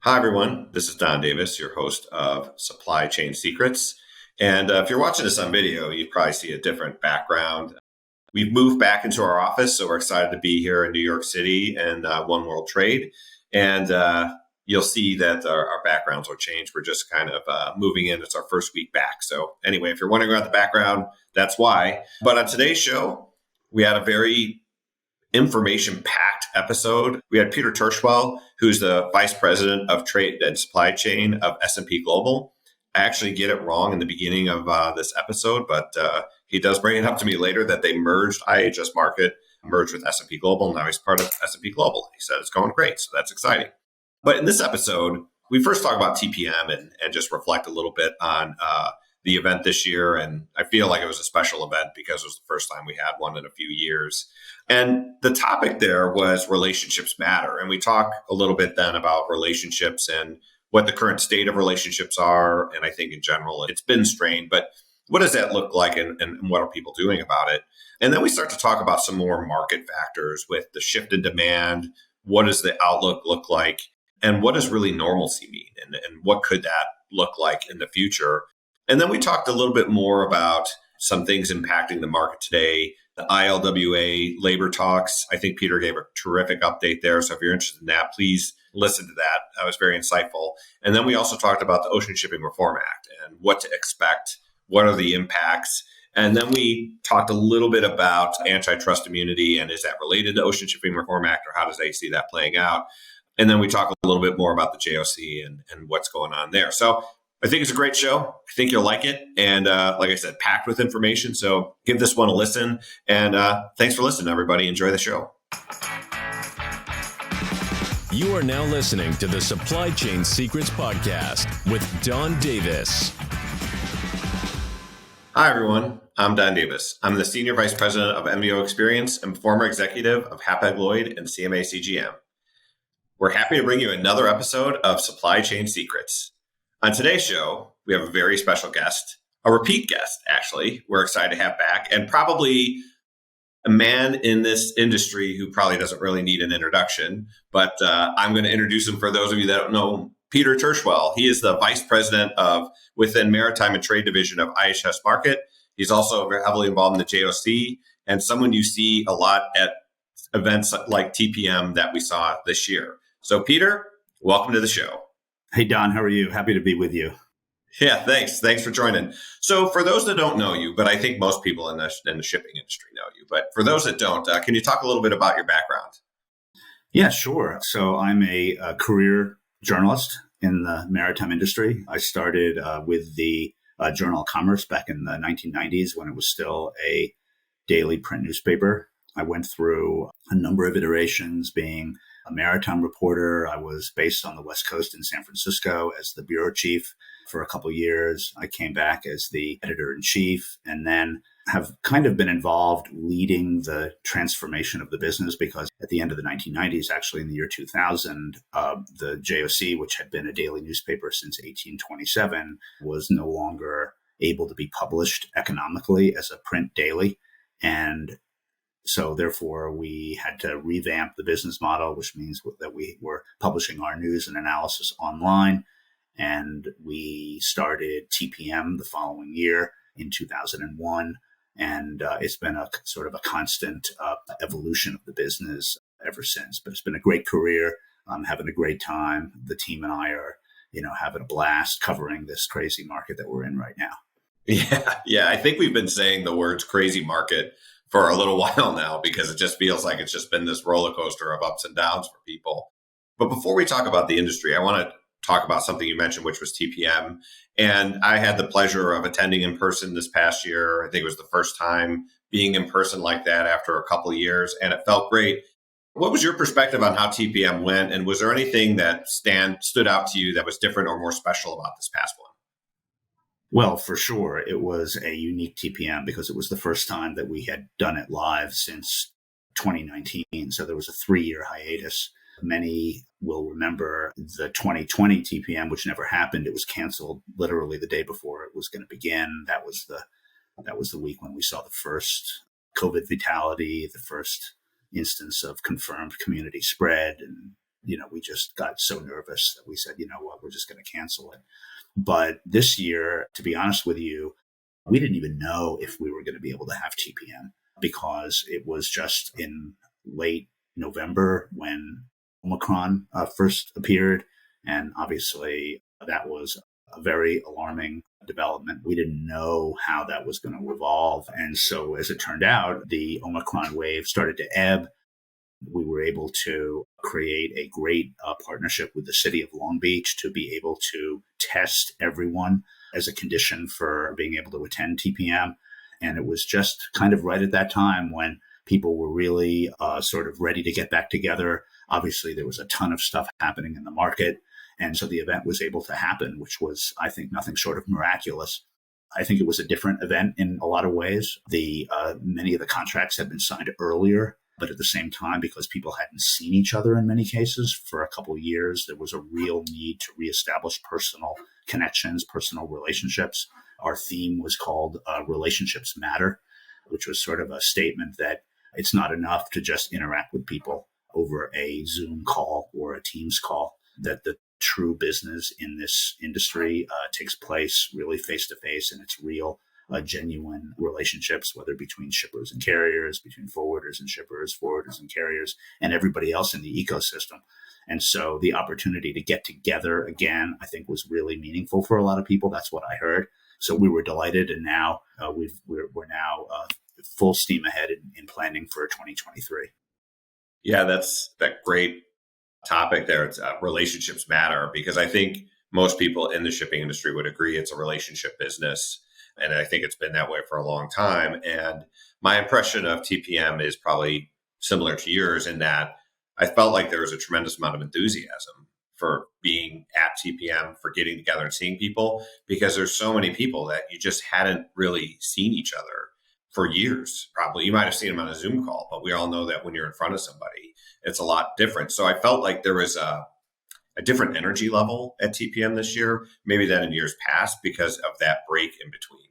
Hi, everyone. This is Don Davis, your host of Supply Chain Secrets. And if you're watching this on video, you probably see a different background. We've moved back into our office, so we're excited to be here in New York City and One World Trade. And you'll see that our backgrounds will change. We're just kind of moving in. It's our first week back. So anyway, if you're wondering about the background, that's why. But on today's show, we had a very information-packed episode. We had Peter Tirschwell, who's the Vice President of Trade and Supply Chain of S&P Global. I actually get it wrong in the beginning of this episode, but he does bring it up to me later that they merged IHS Markit, merged with S&P Global. Now he's part of S&P Global. He said it's going great, so that's exciting. But in this episode, we first talk about TPM and just reflect a little bit on the event this year. And I feel like it was a special event because it was the first time we had one in a few years. And the topic there was relationships matter. And we talk a little bit then about relationships and what the current state of relationships are. And I think in general, it's been strained, but what does that look like and what are people doing about it? And then we start to talk about some more market factors with the shift in demand. What does the outlook look like? And what does really normalcy mean? And what could that look like in the future? And then we talked a little bit more about some things impacting the market today, the ILWA labor talks. I think Peter gave a terrific update there. So if you're interested in that, please listen to that. That was very insightful. And then we also talked about the Ocean Shipping Reform Act and what to expect. What are the impacts? And then we talked a little bit about antitrust immunity and is that related to Ocean Shipping Reform Act or how does they see that playing out? And then we talk a little bit more about the JOC and what's going on there. So I think it's a great show. I think you'll like it. And like I said, packed with information. So give this one a listen. And thanks for listening, everybody. Enjoy the show. You are now listening to the Supply Chain Secrets Podcast with Don Davis. Hi, everyone. I'm Don Davis. I'm the Senior Vice President of MBO Experience and former executive of Hapag-Lloyd and CMA CGM. We're happy to bring you another episode of Supply Chain Secrets. On today's show, we have a very special guest, a repeat guest, actually. We're excited to have back, and probably a man in this industry who probably doesn't really need an introduction, but I'm going to introduce him for those of you that don't know Peter Tirschwell. He is the Vice President within Maritime and Trade Division of IHS Markit. He's also very heavily involved in the JOC and someone you see a lot at events like TPM that we saw this year. So Peter, welcome to the show. Hey, Don, how are you? Happy to be with you. Yeah, thanks. Thanks for joining. So for those that don't know you, but I think most people in the shipping industry know you, but for those that don't, can you talk a little bit about your background? Yeah, sure. So I'm a career journalist in the maritime industry. I started with the Journal of Commerce back in the 1990s when it was still a daily print newspaper. I went through a number of iterations being a maritime reporter. I was based on the West Coast in San Francisco as the bureau chief for a couple of years. I came back as the editor-in-chief and then have kind of been involved leading the transformation of the business because at the end of the 1990s, actually in the year 2000, the JOC, which had been a daily newspaper since 1827, was no longer able to be published economically as a print daily. And so therefore, we had to revamp the business model, which means that we were publishing our news and analysis online. And we started TPM the following year in 2001. And it's been a sort of a constant evolution of the business ever since. But it's been a great career. I'm having a great time. The team and I are, having a blast covering this crazy market that we're in right now. Yeah. I think we've been saying the words crazy market for a little while now because it just feels like it's just been this roller coaster of ups and downs for people. But before we talk about the industry, I want to talk about something you mentioned, which was TPM. And I had the pleasure of attending in person this past year. I think it was the first time being in person like that after a couple of years, and it felt great. What was your perspective on how TPM went? And was there anything that stood out to you that was different or more special about this past one? Well, for sure, it was a unique TPM because it was the first time that we had done it live since 2019. So there was a 3-year hiatus. Many will remember the 2020 TPM, which never happened. It was canceled literally the day before it was going to begin. That was the week when we saw the first COVID fatality, the first instance of confirmed community spread. And we just got so nervous that we said, you know what, we're just going to cancel it. But this year, to be honest with you, we didn't even know if we were going to be able to have TPM because it was just in late November when Omicron first appeared. And obviously, that was a very alarming development. We didn't know how that was going to evolve. And so, as it turned out, the Omicron wave started to ebb. We were able to create a great partnership with the city of Long Beach to be able to test everyone as a condition for being able to attend TPM. And it was just kind of right at that time when people were really sort of ready to get back together. Obviously, there was a ton of stuff happening in the market. And so the event was able to happen, which was, I think, nothing short of miraculous. I think it was a different event in a lot of ways. Many of the contracts had been signed earlier, but at the same time, because people hadn't seen each other in many cases for a couple of years, there was a real need to reestablish personal connections, personal relationships. Our theme was called Relationships Matter, which was sort of a statement that it's not enough to just interact with people over a Zoom call or a Teams call, that the true business in this industry takes place really face to face, and it's real, genuine relationships, whether between shippers and carriers, between forwarders and shippers, forwarders and carriers, and everybody else in the ecosystem. And so the opportunity to get together again, I think, was really meaningful for a lot of people. That's what I heard. So we were delighted, and now we're now full steam ahead in planning for 2023. Yeah, that's that great topic there. It's relationships matter, because I think most people in the shipping industry would agree it's a relationship business. And I think it's been that way for a long time. And my impression of TPM is probably similar to yours in that I felt like there was a tremendous amount of enthusiasm for being at TPM, for getting together and seeing people, because there's so many people that you just hadn't really seen each other for years. Probably you might have seen them on a Zoom call, but we all know that when you're in front of somebody, it's a lot different. So I felt like there was a different energy level at TPM this year, maybe than in years past, because of that break in between.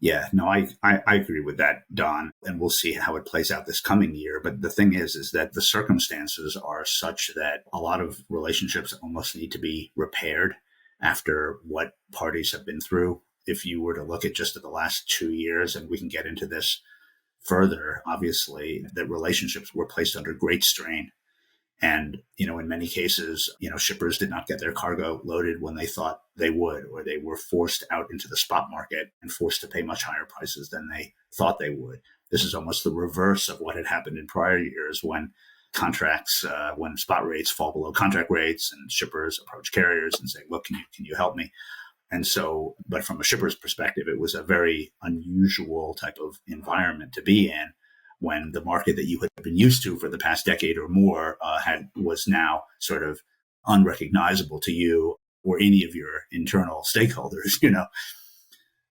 Yeah, no, I agree with that, Don, and we'll see how it plays out this coming year. But the thing is that the circumstances are such that a lot of relationships almost need to be repaired after what parties have been through. If you were to look at just the last 2 years, and we can get into this further, obviously, that relationships were placed under great strain. And, in many cases, shippers did not get their cargo loaded when they thought they would, or they were forced out into the spot market and forced to pay much higher prices than they thought they would. This is almost the reverse of what had happened in prior years when contracts, when spot rates fall below contract rates and shippers approach carriers and say, look, can you help me? And so, but from a shipper's perspective, it was a very unusual type of environment to be in, when the market that you had been used to for the past decade or more was now sort of unrecognizable to you or any of your internal stakeholders,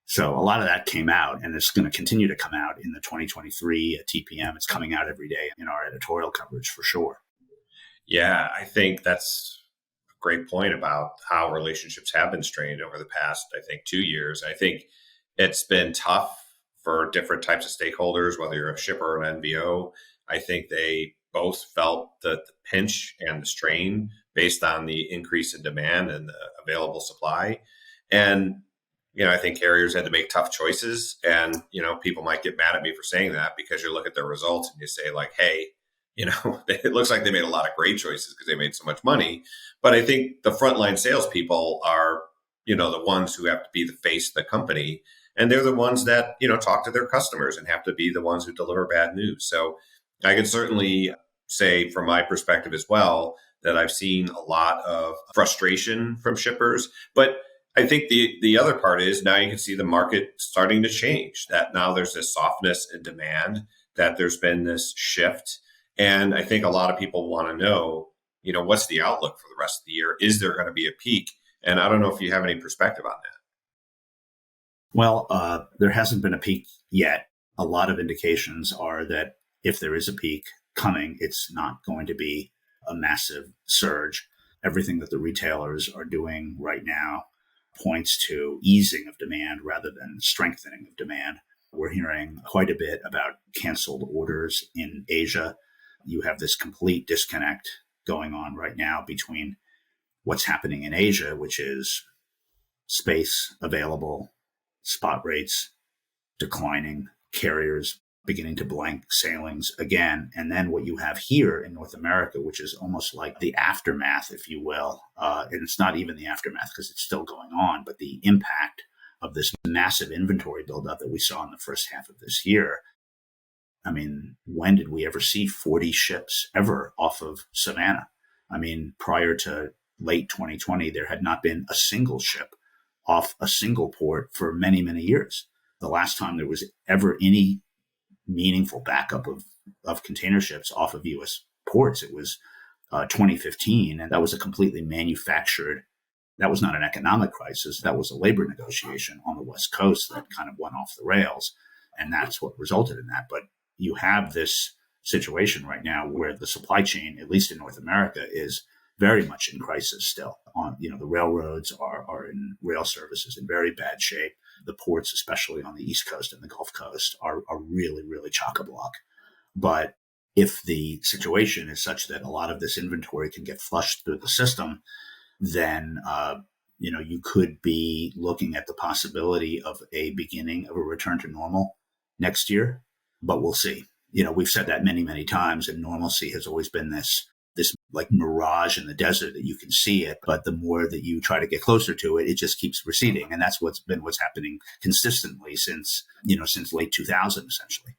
So a lot of that came out, and it's going to continue to come out in the 2023 TPM. It's coming out every day in our editorial coverage for sure. Yeah, I think that's a great point about how relationships have been strained over the past, 2 years. I think it's been tough for different types of stakeholders, whether you're a shipper or an NVO. I think they both felt the pinch and the strain based on the increase in demand and the available supply. And, I think carriers had to make tough choices. And, people might get mad at me for saying that, because you look at their results and you say like, hey, it looks like they made a lot of great choices because they made so much money. But I think the frontline salespeople are, the ones who have to be the face of the company. And they're the ones that, talk to their customers and have to be the ones who deliver bad news. So I can certainly say from my perspective as well that I've seen a lot of frustration from shippers. But I think the other part is now you can see the market starting to change, that now there's this softness in demand, that there's been this shift. And I think a lot of people want to know, what's the outlook for the rest of the year? Is there going to be a peak? And I don't know if you have any perspective on that. Well, there hasn't been a peak yet. A lot of indications are that if there is a peak coming, it's not going to be a massive surge. Everything that the retailers are doing right now points to easing of demand rather than strengthening of demand. We're hearing quite a bit about canceled orders in Asia. You have this complete disconnect going on right now between what's happening in Asia, which is space available, spot rates declining, carriers beginning to blank sailings again. And then what you have here in North America, which is almost like the aftermath, if you will. And it's not even the aftermath because it's still going on, but the impact of this massive inventory buildup that we saw in the first half of this year. I mean, when did we ever see 40 ships ever off of Savannah? I mean, prior to late 2020, there had not been a single ship off a single port for many, many years. The last time there was ever any meaningful backup of container ships off of U.S. ports, it was 2015. And that was a completely manufactured, that was not an economic crisis. That was a labor negotiation on the West Coast that kind of went off the rails. And that's what resulted in that. But you have this situation right now where the supply chain, at least in North America, is very much in crisis still. The railroads are in rail services in very bad shape. The ports, especially on the East Coast and the Gulf Coast, are really, really chock-a-block. But if the situation is such that a lot of this inventory can get flushed through the system, then you could be looking at the possibility of a beginning of a return to normal next year. But we'll see. We've said that many, many times, and normalcy has always been this like mirage in the desert that you can see it, but the more that you try to get closer to it, it just keeps receding. And that's what's happening consistently since late 2000, essentially.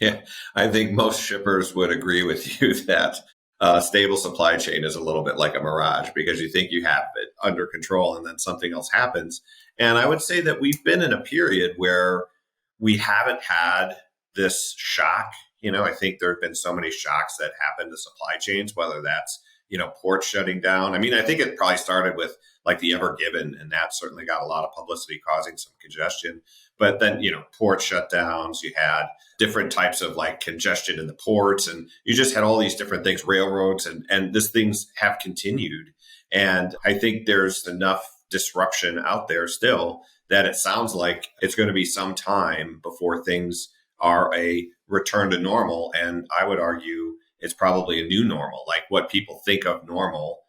Yeah, I think most shippers would agree with you that stable supply chain is a little bit like a mirage because you think you have it under control and then something else happens. And I would say that we've been in a period where we haven't had this shock. I think there have been so many shocks that happen to supply chains, whether that's, ports shutting down. I mean, I think it probably started with like the Ever Given, and that certainly got a lot of publicity causing some congestion. But then, port shutdowns, you had different types of like congestion in the ports, and you just had all these different things, railroads, and these things have continued. And I think there's enough disruption out there still that it sounds like it's going to be some time before things are a return to normal. And I would argue it's probably a new normal, like what people think of normal.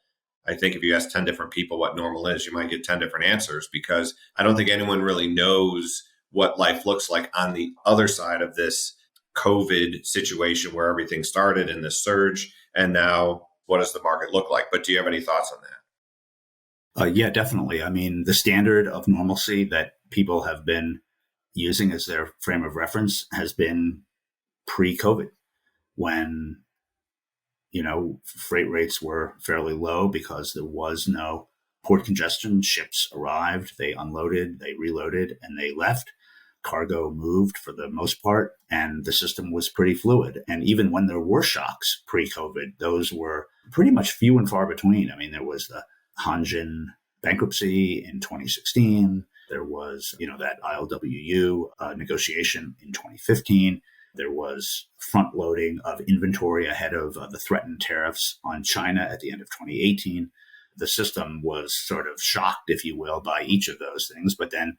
I think if you ask 10 different people what normal is, you might get 10 different answers because I don't think anyone really knows what life looks like on the other side of this COVID situation where everything started in this surge. And now what does the market look like? But do you have any thoughts on that? Yeah, definitely. I mean, the standard of normalcy that people have been using as their frame of reference has been pre-COVID, when freight rates were fairly low because there was no port congestion. Ships arrived, they unloaded, they reloaded, and they left. Cargo moved for the most part, and the system was pretty fluid. And even when there were shocks pre-COVID, those were pretty much few and far between. I mean, there was the Hanjin bankruptcy in 2016. There was, that ILWU negotiation in 2015. There was front loading of inventory ahead of the threatened tariffs on China at the end of 2018. The system was sort of shocked, if you will, by each of those things. But then,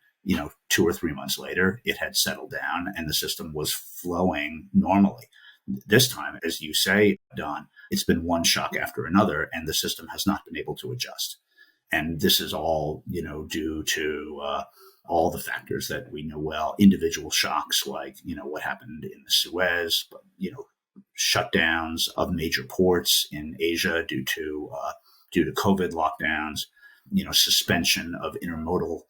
2 or 3 months later, it had settled down and the system was flowing normally. This time, as you say, Don, it's been one shock after another, and the system has not been able to adjust. And this is all, due to all the factors that we know well, individual shocks like, what happened in the Suez, but, shutdowns of major ports in Asia due to COVID lockdowns, suspension of intermodal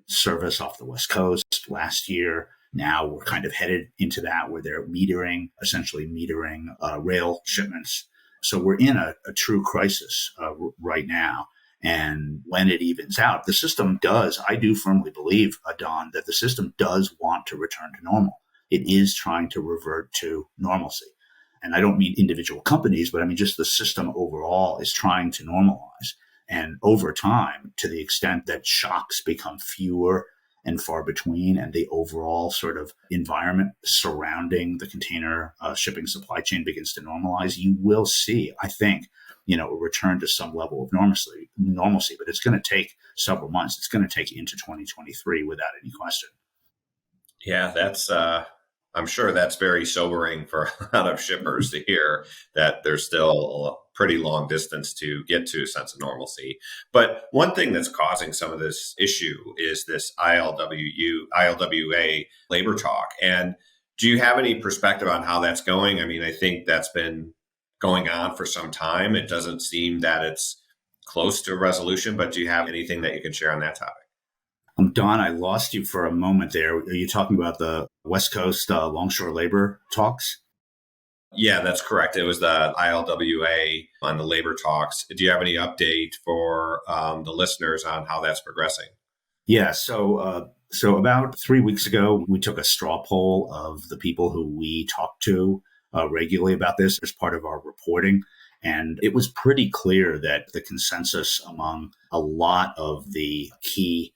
service off the West Coast last year. Now we're kind of headed into that where they're essentially metering rail shipments. So we're in a true crisis right now. And when it evens out, the system I do firmly believe, Don, that the system does want to return to normal. It is trying to revert to normalcy. And I don't mean individual companies, but I mean just the system overall is trying to normalize. And over time, to the extent that shocks become fewer and far between, and the overall sort of environment surrounding the container shipping supply chain begins to normalize, you will see, I think, a return to some level of normalcy, but it's going to take several months. It's going to take into 2023 without any question. Yeah, that's, I'm sure that's very sobering for a lot of shippers to hear that there's still pretty long distance to get to a sense of normalcy. But one thing that's causing some of this issue is this ILWA labor talk. And do you have any perspective on how that's going? I mean, I think that's been going on for some time. It doesn't seem that it's close to a resolution, but do you have anything that you can share on that topic? Don, I lost you for a moment there. Are you talking about the West Coast longshore labor talks? Yeah, that's correct. It was the ILWA on the labor talks. Do you have any update for the listeners on how that's progressing? Yeah, so about 3 weeks ago, we took a straw poll of the people who we talked to regularly about this as part of our reporting. And it was pretty clear that the consensus among a lot of the key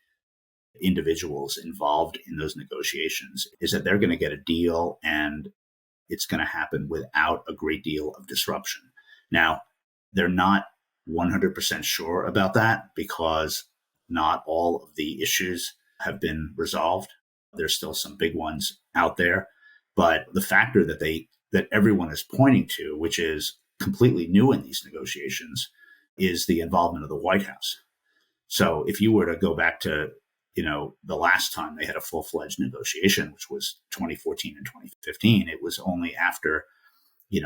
individuals involved in those negotiations is that they're going to get a deal, and it's going to happen without a great deal of disruption. Now, they're not 100% sure about that because not all of the issues have been resolved. There's still some big ones out there. But the factor that everyone is pointing to, which is completely new in these negotiations, is the involvement of the White House. So if you were to go back to, the last time they had a full-fledged negotiation, which was 2014 and 2015, it was only after,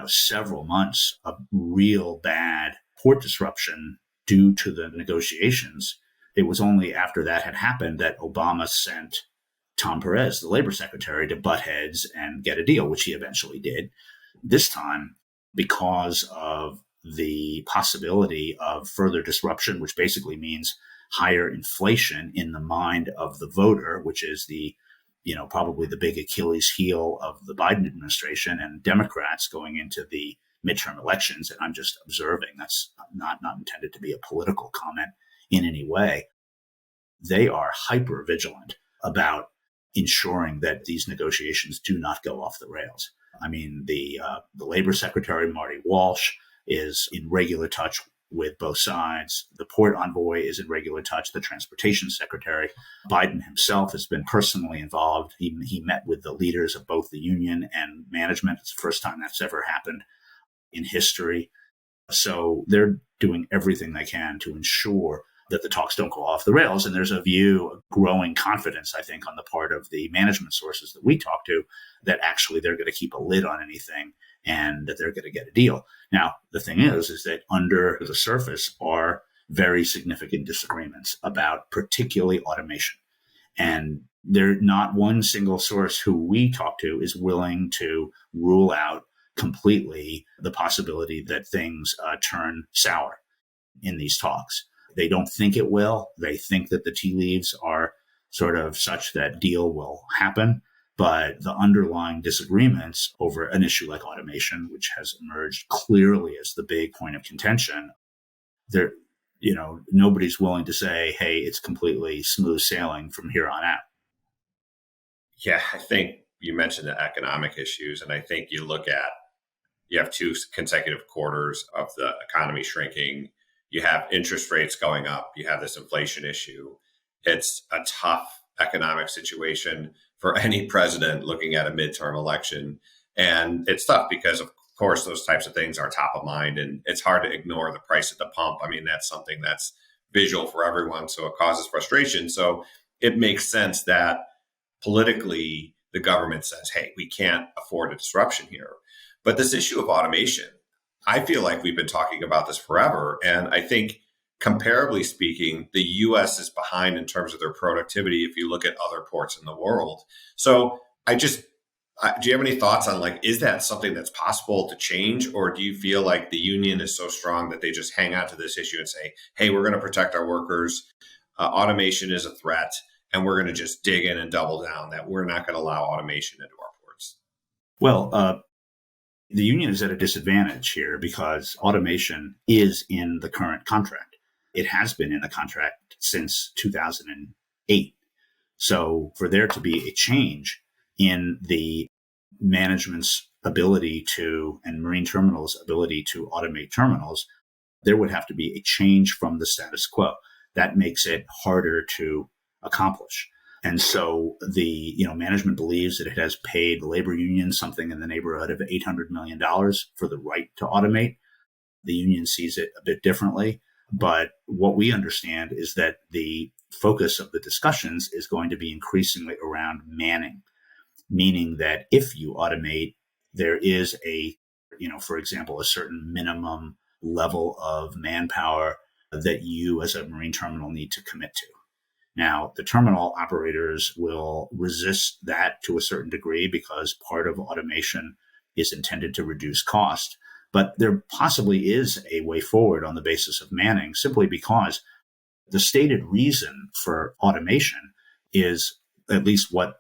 several months of real bad port disruption due to the negotiations. It was only after that had happened that Obama sent Tom Perez, the labor secretary, to butt heads and get a deal, which he eventually did. This time, because of the possibility of further disruption, which basically means higher inflation in the mind of the voter, which is probably the big Achilles heel of the Biden administration and Democrats going into the midterm elections. And I'm just observing, that's not intended to be a political comment in any way. They are hyper vigilant about ensuring that these negotiations do not go off the rails. I mean, the labor secretary, Marty Walsh, is in regular touch with both sides. The port envoy is in regular touch. The transportation secretary, Biden himself, has been personally involved. He met with the leaders of both the union and management. It's the first time that's ever happened in history. So they're doing everything they can to ensure that the talks don't go off the rails. And there's a growing confidence, I think, on the part of the management sources that we talk to, that actually they're going to keep a lid on anything and that they're going to get a deal. Now, the thing is that under the surface are very significant disagreements about particularly automation. And there, not one single source who we talk to is willing to rule out completely the possibility that things turn sour in these talks. They don't think it will. They think that the tea leaves are sort of such that deal will happen. But the underlying disagreements over an issue like automation, which has emerged clearly as the big point of contention, nobody's willing to say, hey, it's completely smooth sailing from here on out. Yeah, I think you mentioned the economic issues, and I think you have 2 consecutive quarters of the economy shrinking. You have interest rates going up. You have this inflation issue. It's a tough economic situation for any president looking at a midterm election. And it's tough because, of course, those types of things are top of mind, and it's hard to ignore the price at the pump. I mean, that's something that's visual for everyone, so it causes frustration. So it makes sense that politically the government says, hey, we can't afford a disruption here. But this issue of automation, I feel like we've been talking about this forever. And I think comparably speaking, the U.S. is behind in terms of their productivity if you look at other ports in the world. So do you have any thoughts on, is that something that's possible to change? Or do you feel like the union is so strong that they just hang on to this issue and say, hey, we're going to protect our workers. Automation is a threat, and we're going to just dig in and double down that we're not going to allow automation into our ports? Well, the union is at a disadvantage here because automation is in the current contract. It has been in the contract since 2008. So for there to be a change in the management's ability to, and marine terminals' ability to automate terminals, there would have to be a change from the status quo. That makes it harder to accomplish. And so the management believes that it has paid the labor union something in the neighborhood of $800 million for the right to automate. The union sees it a bit differently. But what we understand is that the focus of the discussions is going to be increasingly around manning, meaning that if you automate, there is for example, a certain minimum level of manpower that you as a marine terminal need to commit to. Now, the terminal operators will resist that to a certain degree because part of automation is intended to reduce cost. But there possibly is a way forward on the basis of manning, simply because the stated reason for automation is, at least what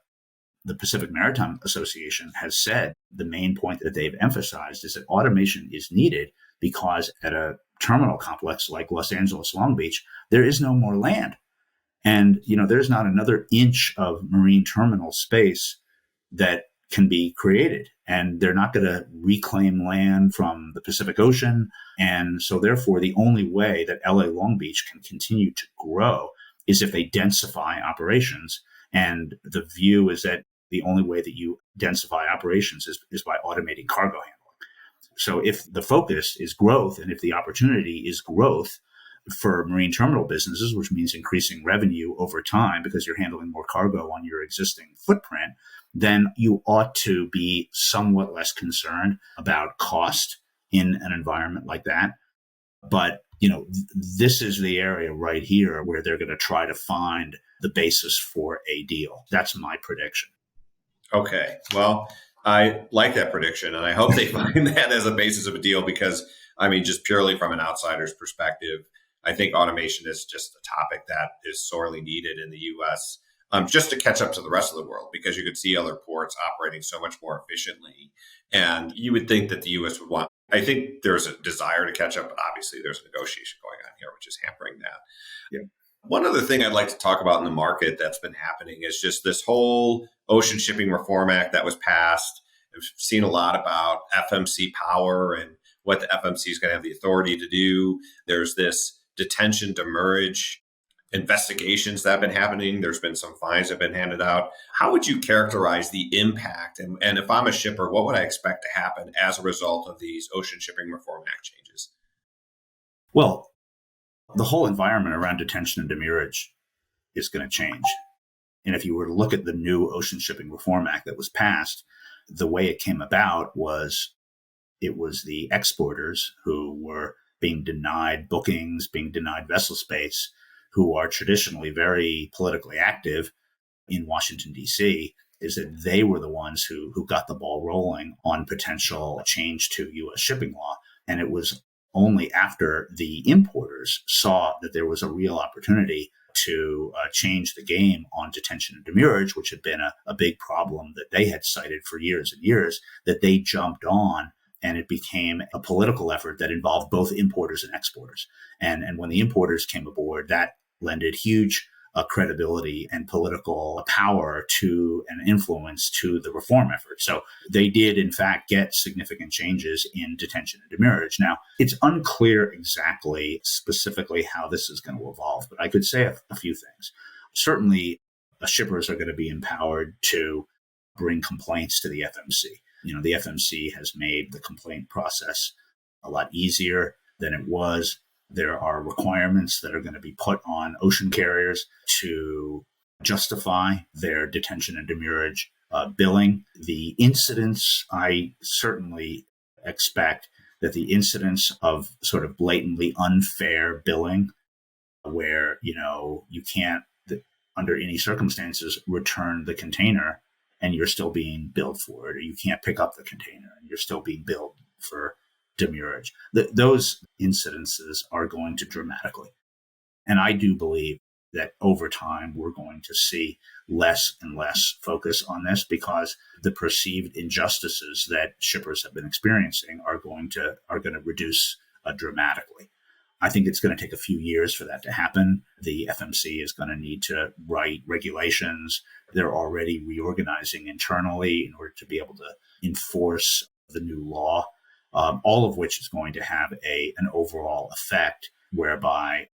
the Pacific Maritime Association has said, the main point that they've emphasized is that automation is needed because at a terminal complex like Los Angeles Long Beach, there is no more land. And, there's not another inch of marine terminal space that can be created. And they're not going to reclaim land from the Pacific Ocean. And so therefore, the only way that LA Long Beach can continue to grow is if they densify operations. And the view is that the only way that you densify operations is by automating cargo handling. So if the focus is growth, and if the opportunity is growth for marine terminal businesses, which means increasing revenue over time because you're handling more cargo on your existing footprint, then you ought to be somewhat less concerned about cost in an environment like that. But, this is the area right here where they're going to try to find the basis for a deal. That's my prediction. Okay. Well, I like that prediction, and I hope they find that as a basis of a deal because, just purely from an outsider's perspective, I think automation is just a topic that is sorely needed in the U.S. Just to catch up to the rest of the world, because you could see other ports operating so much more efficiently. And you would think that the U.S. would want, I think there's a desire to catch up, but obviously there's a negotiation going on here, which is hampering that. Yeah. One other thing I'd like to talk about in the market that's been happening is just this whole Ocean Shipping Reform Act that was passed. I've seen a lot about FMC power and what the FMC is going to have the authority to do. There's this detention demurrage investigations that have been happening. There's been some fines that have been handed out. How would you characterize the impact? And if I'm a shipper, what would I expect to happen as a result of these Ocean Shipping Reform Act changes? Well, the whole environment around detention and demurrage is going to change. And if you were to look at the new Ocean Shipping Reform Act that was passed, the way it came about was it was the exporters who were being denied bookings, being denied vessel space, who are traditionally very politically active in Washington, D.C., is that they were the ones who got the ball rolling on potential change to U.S. shipping law. And it was only after the importers saw that there was a real opportunity to change the game on detention and demurrage, which had been a big problem that they had cited for years and years, that they jumped on. And it became a political effort that involved both importers and exporters. And when the importers came aboard, that lended huge credibility and political power to and influence to the reform effort. So they did, in fact, get significant changes in detention and demurrage. Now, it's unclear exactly, specifically how this is going to evolve, but I could say a few things. Certainly, shippers are going to be empowered to bring complaints to the FMC. The FMC has made the complaint process a lot easier than it was. There are requirements that are going to be put on ocean carriers to justify their detention and demurrage billing. The incidents, I certainly expect that the incidents of sort of blatantly unfair billing, where, you can't, under any circumstances, return the container and you're still being billed for it, or you can't pick up the container and you're still being billed for demurrage. Those incidences are going to dramatically. And I do believe that over time, we're going to see less and less focus on this because the perceived injustices that shippers have been experiencing are going to reduce dramatically. I think it's going to take a few years for that to happen. The FMC is going to need to write regulations. They're already reorganizing internally in order to be able to enforce the new law, all of which is going to have an overall effect whereby,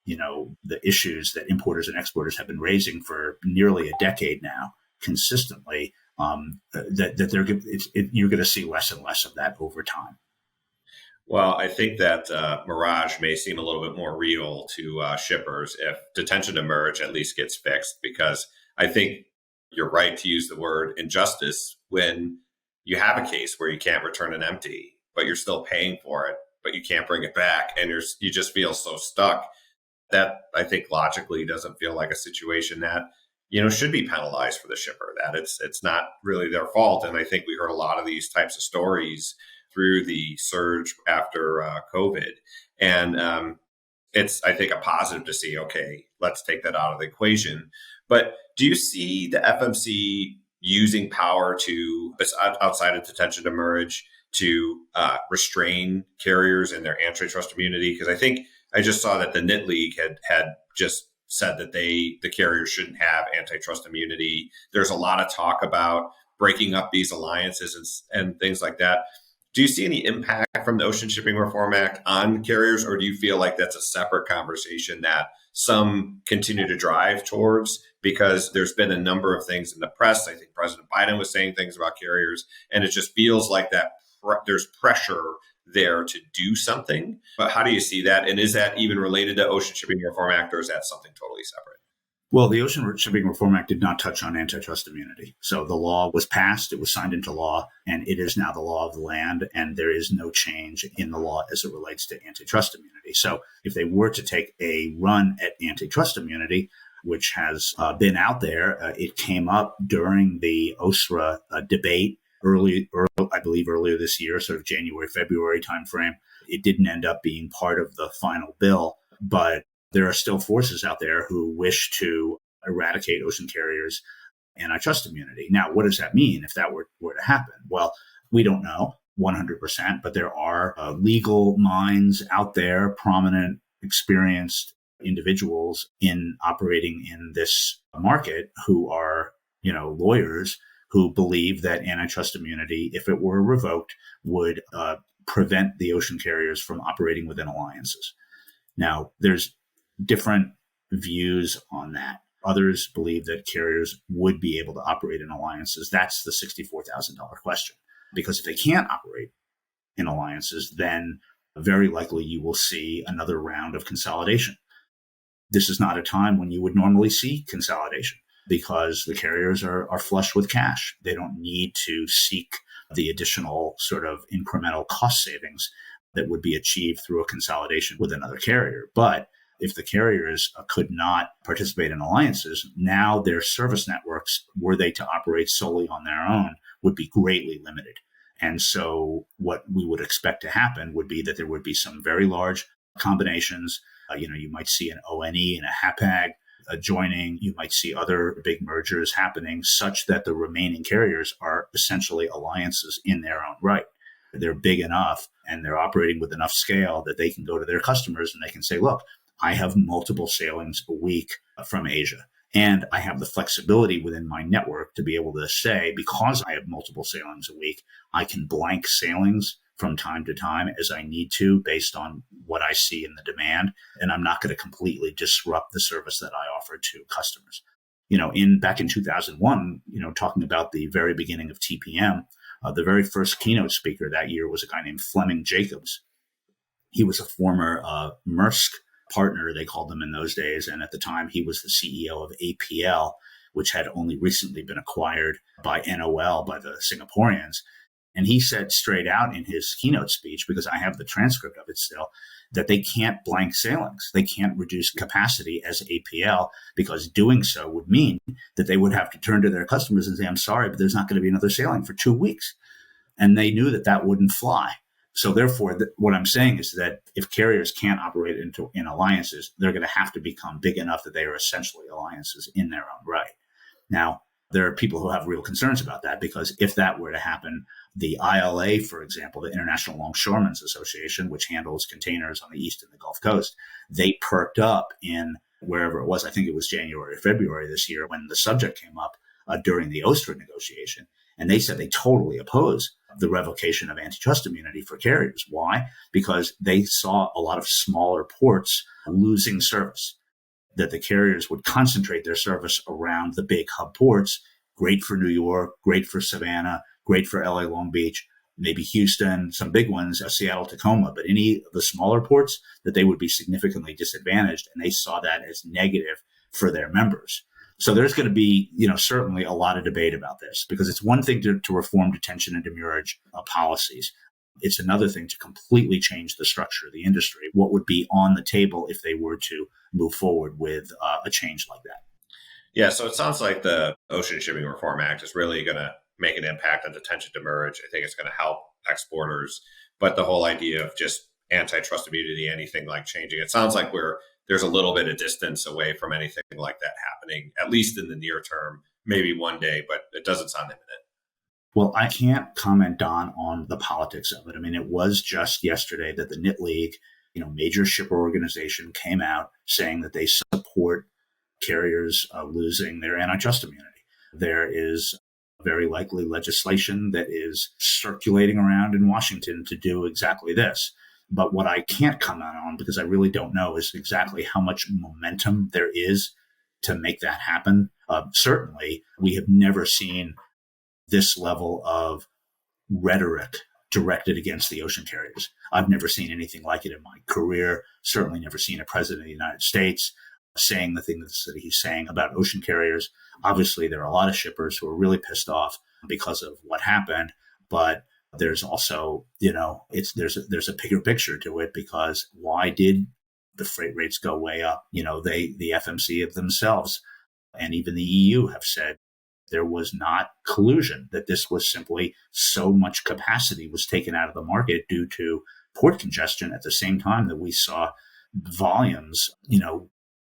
the issues that importers and exporters have been raising for nearly a decade now consistently, you're going to see less and less of that over time. Well, I think that mirage may seem a little bit more real to shippers if detention to merge at least gets fixed, because I think you're right to use the word injustice when you have a case where you can't return an empty, but you're still paying for it, but you can't bring it back, and you just feel so stuck. That I think logically doesn't feel like a situation that should be penalized for the shipper. That it's not really their fault. And I think we heard a lot of these types of stories through the surge after COVID, and it's, I think, a positive to see. Okay, let's take that out of the equation. But do you see the FMC using power to outside of detention to merge to restrain carriers and their antitrust immunity? Because I think I just saw that the Knit League had just said that the carriers shouldn't have antitrust immunity. There's a lot of talk about breaking up these alliances and things like that. Do you see any impact from the Ocean Shipping Reform Act on carriers, or do you feel like that's a separate conversation that some continue to drive towards? Because there's been a number of things in the press. I think President Biden was saying things about carriers, and it just feels like that there's pressure there to do something. But how do you see that? And is that even related to Ocean Shipping Reform Act, or is that something totally separate? Well, the Ocean Shipping Reform Act did not touch on antitrust immunity. So the law was passed, it was signed into law, and it is now the law of the land, and there is no change in the law as it relates to antitrust immunity. So if they were to take a run at antitrust immunity, which has been out there, it came up during the OSRA debate I believe earlier this year, sort of January, February timeframe. It didn't end up being part of the final bill, but there are still forces out there who wish to eradicate ocean carriers' antitrust immunity. Now, what does that mean if that were to happen? Well, we don't know 100%, but there are legal minds out there, prominent, experienced individuals in operating in this market who are, lawyers who believe that antitrust immunity, if it were revoked, would prevent the ocean carriers from operating within alliances. Now, there's different views on that. Others believe that carriers would be able to operate in alliances. That's the $64,000 question. Because if they can't operate in alliances, then very likely you will see another round of consolidation. This is not a time when you would normally see consolidation because the carriers are flush with cash. They don't need to seek the additional sort of incremental cost savings that would be achieved through a consolidation with another carrier. But if the carriers could not participate in alliances, now their service networks, were they to operate solely on their own, would be greatly limited. And so what we would expect to happen would be that there would be some very large combinations. You might see an ONE and a HAPAG joining. You might see other big mergers happening such that the remaining carriers are essentially alliances in their own right. They're big enough and they're operating with enough scale that they can go to their customers and they can say, look, I have multiple sailings a week from Asia. And I have the flexibility within my network to be able to say, because I have multiple sailings a week, I can blank sailings from time to time as I need to based on what I see in the demand. And I'm not going to completely disrupt the service that I offer to customers. Back in 2001, talking about the very beginning of TPM, the very first keynote speaker that year was a guy named Fleming Jacobs. He was a former Maersk partner, they called them in those days. And at the time, he was the CEO of APL, which had only recently been acquired by NOL, by the Singaporeans. And he said straight out in his keynote speech, because I have the transcript of it still, that they can't blank sailings. They can't reduce capacity as APL, because doing so would mean that they would have to turn to their customers and say, I'm sorry, but there's not going to be another sailing for 2 weeks. And they knew that that wouldn't fly. So therefore, what I'm saying is that if carriers can't operate in alliances, they're going to have to become big enough that they are essentially alliances in their own right. Now, there are people who have real concerns about that, because if that were to happen, the ILA, for example, the International Longshoremen's Association, which handles containers on the East and the Gulf Coast, they perked up in wherever it was. I think it was January or February this year when the subject came up during the OSRA negotiation. And they said they totally oppose the revocation of antitrust immunity for carriers. Why? Because they saw a lot of smaller ports losing service, that the carriers would concentrate their service around the big hub ports. Great for New York, great for Savannah, great for LA Long Beach, maybe Houston, some big ones, Seattle, Tacoma, but any of the smaller ports, that they would be significantly disadvantaged. And they saw that as negative for their members. So there's going to be, certainly a lot of debate about this, because it's one thing to reform detention and demurrage policies. It's another thing to completely change the structure of the industry. What would be on the table if they were to move forward with a change like that? Yeah, so it sounds like the Ocean Shipping Reform Act is really going to make an impact on detention demurrage. I think it's going to help exporters, but the whole idea of just antitrust immunity, anything like changing, it sounds like there's a little bit of distance away from anything like that happening, at least in the near term, maybe one day, but it doesn't sound imminent. Well, I can't comment, Don, on the politics of it. I mean, it was just yesterday that the Knit League, major shipper organization, came out saying that they support carriers losing their antitrust immunity. There is very likely legislation that is circulating around in Washington to do exactly this. But what I can't comment on, because I really don't know, is exactly how much momentum there is to make that happen. Certainly, we have never seen this level of rhetoric directed against the ocean carriers. I've never seen anything like it in my career, certainly never seen a president of the United States saying the things that he's saying about ocean carriers. Obviously, there are a lot of shippers who are really pissed off because of what happened, but there's also, there's a bigger picture to it, because why did the freight rates go way up? The FMC of themselves and even the EU have said there was not collusion, that this was simply so much capacity was taken out of the market due to port congestion at the same time that we saw volumes,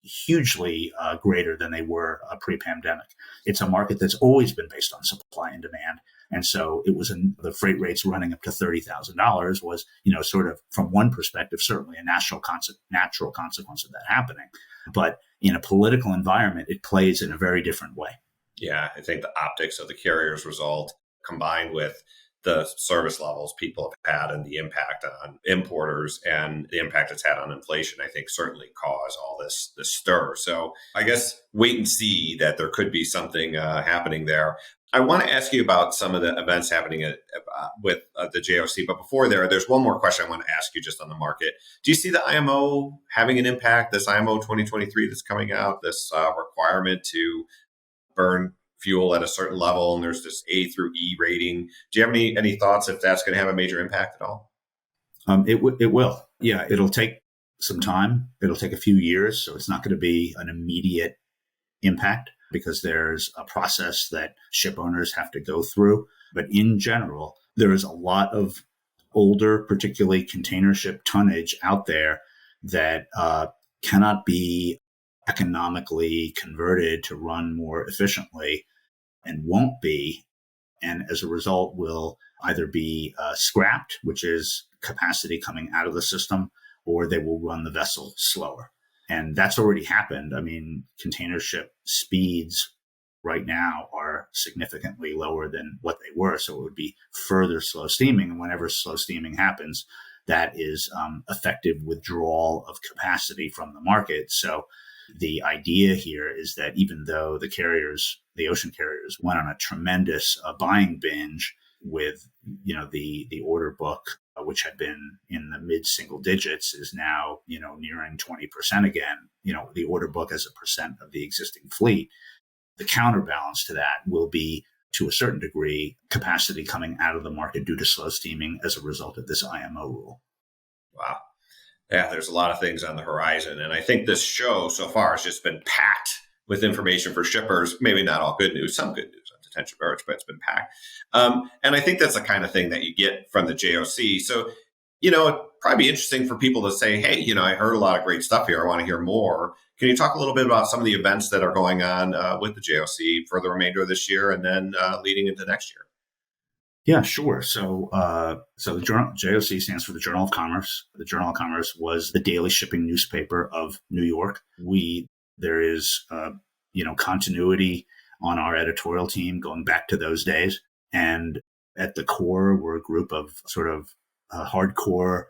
hugely greater than they were pre-pandemic. It's a market that's always been based on supply and demand. And so it was the freight rates running up to $30,000 was, sort of from one perspective, certainly a natural consequence of that happening. But in a political environment, it plays in a very different way. Yeah, I think the optics of the carrier's result combined with the service levels people have had and the impact on importers and the impact it's had on inflation, I think certainly cause all this stir. So I guess wait and see that there could be something happening there. I want to ask you about some of the events happening with the JOC. But before there's one more question I want to ask you just on the market. Do you see the IMO having an impact, this IMO 2023 that's coming out, this requirement to burn fuel at a certain level, and there's this A through E rating? Do you have any thoughts if that's going to have a major impact at all? It will. Yeah, it'll take some time. It'll take a few years. So it's not going to be an immediate impact, because there's a process that ship owners have to go through. But in general, there is a lot of older, particularly container ship tonnage out there that cannot be economically converted to run more efficiently, and won't be. And as a result, will either be scrapped, which is capacity coming out of the system, or they will run the vessel slower. And that's already happened. I mean, container ship speeds right now are significantly lower than what they were. So it would be further slow steaming. And whenever slow steaming happens, that is effective withdrawal of capacity from the market. So the idea here is that even though the ocean carriers went on a tremendous buying binge with, the order book, which had been in the mid single digits, is now, nearing 20% again, the order book as a percent of the existing fleet. The counterbalance to that will be, to a certain degree, capacity coming out of the market due to slow steaming as a result of this IMO rule. Wow. Yeah, there's a lot of things on the horizon. And I think this show so far has just been packed with information for shippers. Maybe not all good news, some good news on detention demurrage, but it's been packed. And I think that's the kind of thing that you get from the JOC. So, it'd probably be interesting for people to say, hey, I heard a lot of great stuff here. I want to hear more. Can you talk a little bit about some of the events that are going on with the JOC for the remainder of this year and then leading into next year? Yeah, sure. So the JOC stands for the Journal of Commerce. The Journal of Commerce was the daily shipping newspaper of New York. There is, continuity on our editorial team going back to those days. And at the core, we're a group of sort of hardcore,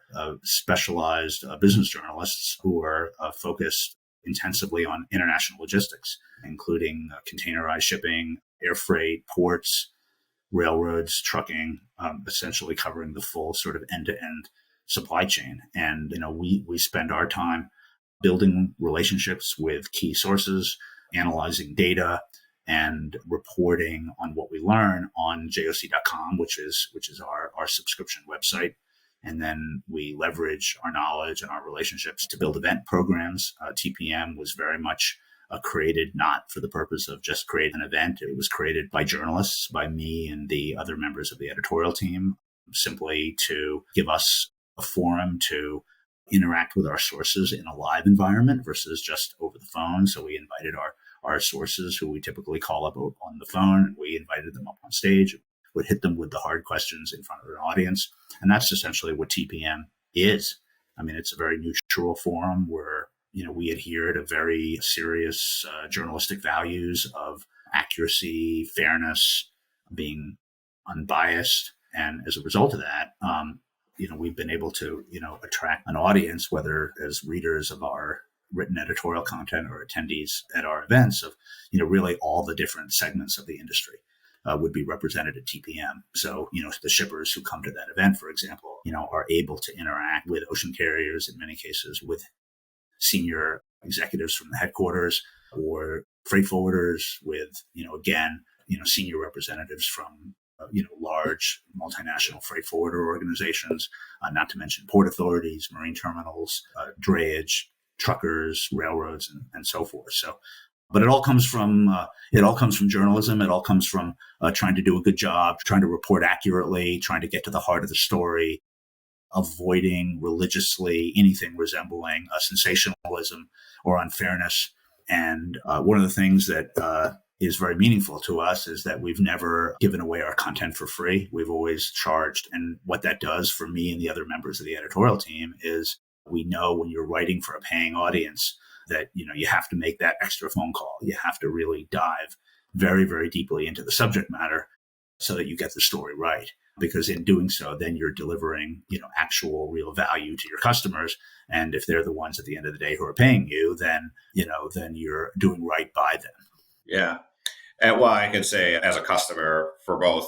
specialized business journalists who are focused intensively on international logistics, including containerized shipping, air freight, ports, railroads, trucking, essentially covering the full sort of end-to-end supply chain. And, we spend our time building relationships with key sources, analyzing data, and reporting on what we learn on joc.com, which is our subscription website. And then we leverage our knowledge and our relationships to build event programs. TPM was very much created not for the purpose of just creating an event. It was created by journalists, by me and the other members of the editorial team, simply to give us a forum to interact with our sources in a live environment versus just over the phone. So we invited our sources, who we typically call up on the phone. We invited them up on stage, would hit them with the hard questions in front of an audience. And that's essentially what TPM is. I mean, it's a very neutral forum where, we adhere to very serious journalistic values of accuracy, fairness, being unbiased. And as a result of that, we've been able to, attract an audience, whether as readers of our written editorial content or attendees at our events of, really all the different segments of the industry would be represented at TPM. So, the shippers who come to that event, for example, are able to interact with ocean carriers in many cases, with senior executives from the headquarters, or freight forwarders with, senior representatives from large multinational freight forwarder organizations, not to mention port authorities, marine terminals, drayage, truckers, railroads, and so forth. So, but it all comes from journalism. It all comes from trying to do a good job, trying to report accurately, trying to get to the heart of the story, avoiding religiously anything resembling sensationalism or unfairness. And one of the things that is very meaningful to us is that we've never given away our content for free. We've always charged. And what that does for me and the other members of the editorial team is we know when you're writing for a paying audience that, you have to make that extra phone call. You have to really dive very, very deeply into the subject matter so that you get the story right. Because in doing so, then you're delivering, actual real value to your customers. And if they're the ones at the end of the day who are paying you, then you're doing right by them. Yeah. And well, I can say as a customer for both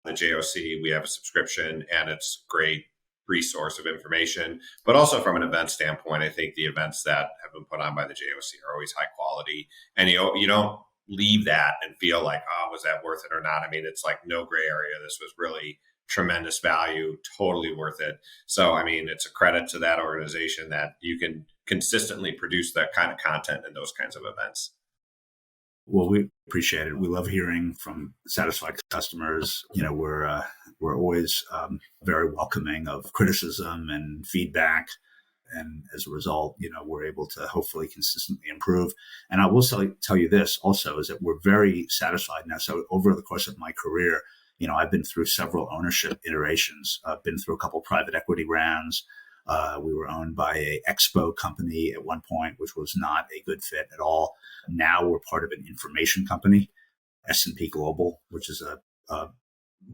the JOC, we have a subscription and it's a great resource of information. But also from an event standpoint, I think the events that have been put on by the JOC are always high quality. And you don't leave that and feel like, oh, was that worth it or not? I mean, it's like no gray area. This was really tremendous value, totally worth it. So, I mean, it's a credit to that organization that you can consistently produce that kind of content in those kinds of events. Well, we appreciate it. We love hearing from satisfied customers. We're always very welcoming of criticism and feedback. And as a result, we're able to hopefully consistently improve. And I will tell you this also is that we're very satisfied now. So over the course of my career, I've been through several ownership iterations. I've been through a couple of private equity rounds. We were owned by a expo company at one point, which was not a good fit at all. Now we're part of an information company, S&P Global, which is a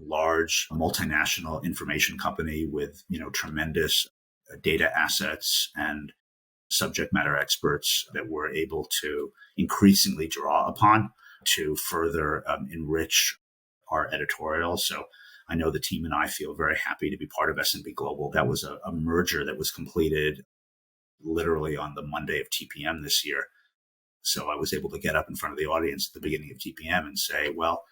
large multinational information company with, tremendous data assets and subject matter experts that we're able to increasingly draw upon to further enrich our editorial. So I know the team and I feel very happy to be part of S&P Global. That was a merger that was completed literally on the Monday of TPM this year. So I was able to get up in front of the audience at the beginning of TPM and say, well,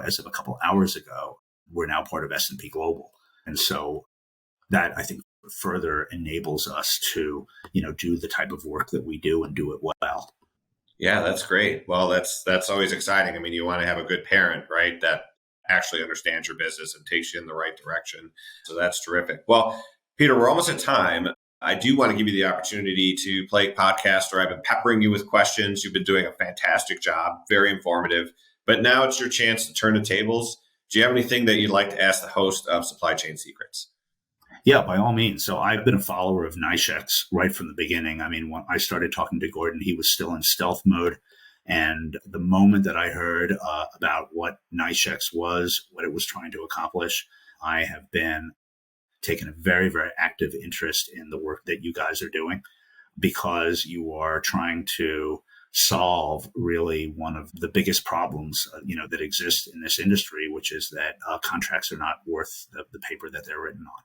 as of a couple hours ago, we're now part of S&P Global. And so that, I think, further enables us to, do the type of work that we do and do it well. Yeah, that's great. Well, that's always exciting. I mean, you want to have a good parent, right, that actually understands your business and takes you in the right direction. So that's terrific. Well, Peter, we're almost at time. I do want to give you the opportunity to play podcast, or I've been peppering you with questions. You've been doing a fantastic job, very informative. But now it's your chance to turn the tables. Do you have anything that you'd like to ask the host of Supply Chain Secrets? Yeah, by all means. So I've been a follower of NYSHEX right from the beginning. I mean, when I started talking to Gordon, he was still in stealth mode. And the moment that I heard about what NYSHEX was, what it was trying to accomplish, I have been taking a very, very active interest in the work that you guys are doing, because you are trying to solve really one of the biggest problems, that exist in this industry, which is that contracts are not worth the paper that they're written on.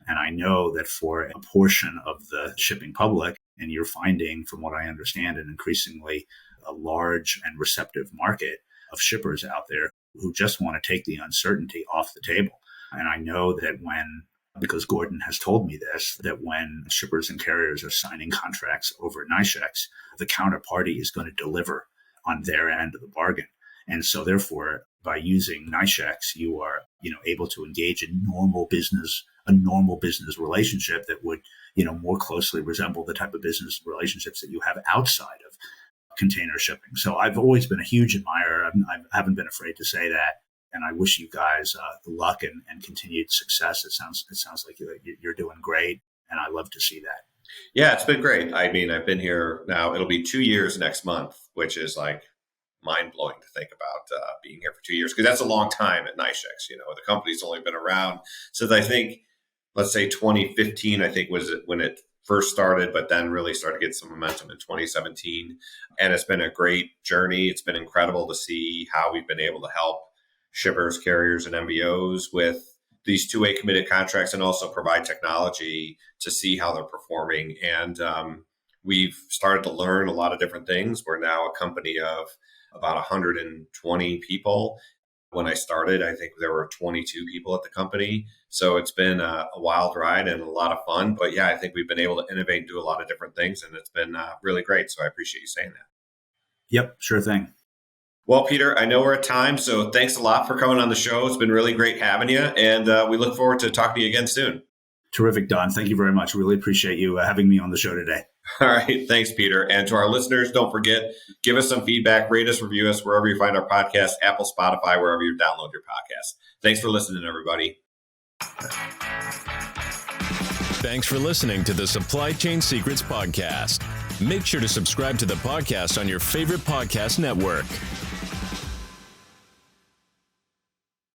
And I know that for a portion of the shipping public, and you're finding, from what I understand, an increasingly a large and receptive market of shippers out there who just want to take the uncertainty off the table. And I know that because Gordon has told me this, that when shippers and carriers are signing contracts over at NYSHEX, the counterparty is going to deliver on their end of the bargain. And so therefore, by using NYSHEX, you are, able to engage in a normal business relationship that would, more closely resemble the type of business relationships that you have outside of container shipping. So I've always been a huge admirer. I haven't been afraid to say that. And I wish you guys luck and continued success. It sounds like you're doing great, and I love to see that. Yeah, it's been great. I mean, I've been here now. It'll be 2 years next month, which is like mind blowing to think about being here for 2 years, because that's a long time at NYSHEX. The company's only been around since, I think, let's say 2015. I think was when it first started, but then really started to get some momentum in 2017. And it's been a great journey. It's been incredible to see how we've been able to help shippers, carriers, and MBOs with these two-way committed contracts, and also provide technology to see how they're performing. And we've started to learn a lot of different things. We're now a company of about 120 people. When I started, I think there were 22 people at the company. So it's been a wild ride and a lot of fun. But yeah, I think we've been able to innovate and do a lot of different things, and it's been really great. So I appreciate you saying that. Yep, sure thing. Well, Peter, I know we're at time, so thanks a lot for coming on the show. It's been really great having you, and we look forward to talking to you again soon. Terrific, Don. Thank you very much. Really appreciate you having me on the show today. All right. Thanks, Peter. And to our listeners, don't forget, give us some feedback, rate us, review us wherever you find our podcast, Apple, Spotify, wherever you download your podcast. Thanks for listening, everybody. Thanks for listening to the Supply Chain Secrets Podcast. Make sure to subscribe to the podcast on your favorite podcast network.